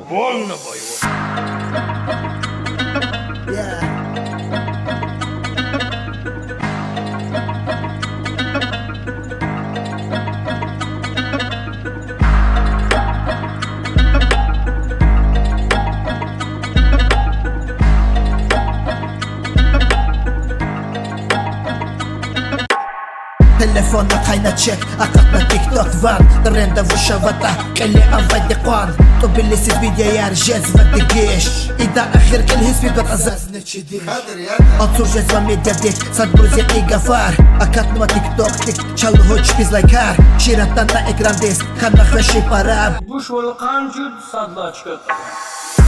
Больно боевой. Telefonla kaynatacak akatma TikTok van Тренда вышивата كلي أنفدي قوان طبلي سيد فيديو يرجز ودقيش إذا آخر كل هيس بيقول أزاز نتشديش أنصر جزوة ميديا ديك صد بروزي إيقافار أكاتنما تيك توك تيك شالو هوش بيز لايكار شيراتنا إكران ديس خانا خشي параб Bu швалқан чуд садлачка.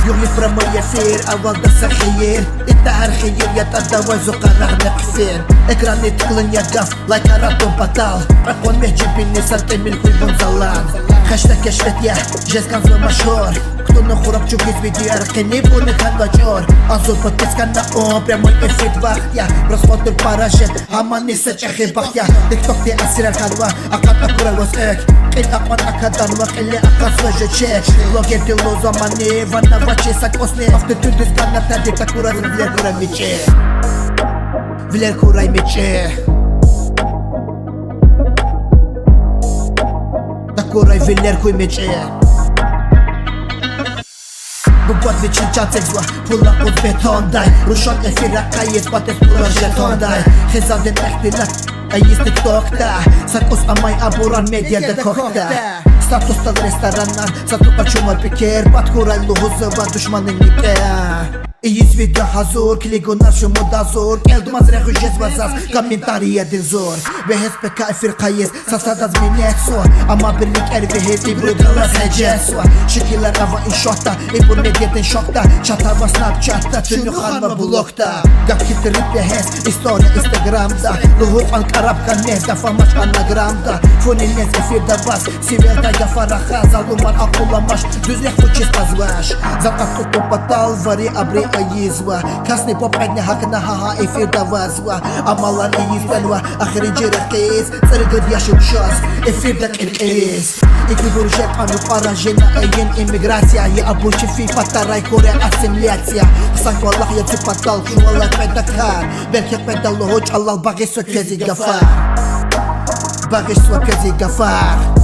يغلي في برامو يسير أول دسا خير انتهر خير يتدوى زوقا رغم قفين اكراني تقلن يقف لايك راتون بطال اقوان مهجي بيني سنتي ملكو يبون زلان خشتا كشفت يا جيز كان زو مشهور كتون خورب شو كيز فيديو ارقيني بوني كان بجور انزول بودكاست كان نقوم برامو يفيد وقت يا برسموت الباراشت همان نسج اخي بخت يا تيك توك تي اسير الخدوة اقات اكورا وسك قيل اقوان اكادر وقيلي اقاس وجه تشيك لوكي تلو زماني وانا Вачи сакосни Авто тюдис ганната диктатура Вилер курай мече Вилер курай мече Такурай вилер куй мече Букват вечен чацек зла Пула от бетон дай Рушон ефира кайес Патес пула жетон дай Хезаден ехтилат Айис тиктокта Сакос амай абуран медиа декокта Статустал ресторанlar Satıp açılma piker Batkuraylı huzava düşmanın nike İyiz video hazır Kligonar şu moda zor Geldim az rehu jezvazaz Kommentariye din zor Ve HSPK firkayız Sasadaz minnet zor Ama birlik ervi hedi Brugalas hecez var Şekiller hava inşotta İbur medyetin şokta Çata var snapchatta Tünü hanma blokta Gap kitrip ve hes İstoria instagramda Luhur bank arabkan nezda Famaç anagramda Funin nez efirde bas Sivelda yafaraha Zaluman akulamış Düzlek fuçiz pazvaş Zakat tutum patal Vari abri ayizwa Kasni popegni hakna haha efirde vazwa Amalar ayizbenwa Akhirinci rekiz Sarıgıd yaşım şaz Efirde kirkiriz İki burjek anu parajena Eyin immigrasyayı Abuçi fi pataray Kore asimilyatsiya Sank vallah yatı patal Şuvallah pedakar Belki pedallo hoç Allah bagay sökezi gafar Bagay sökezi gafar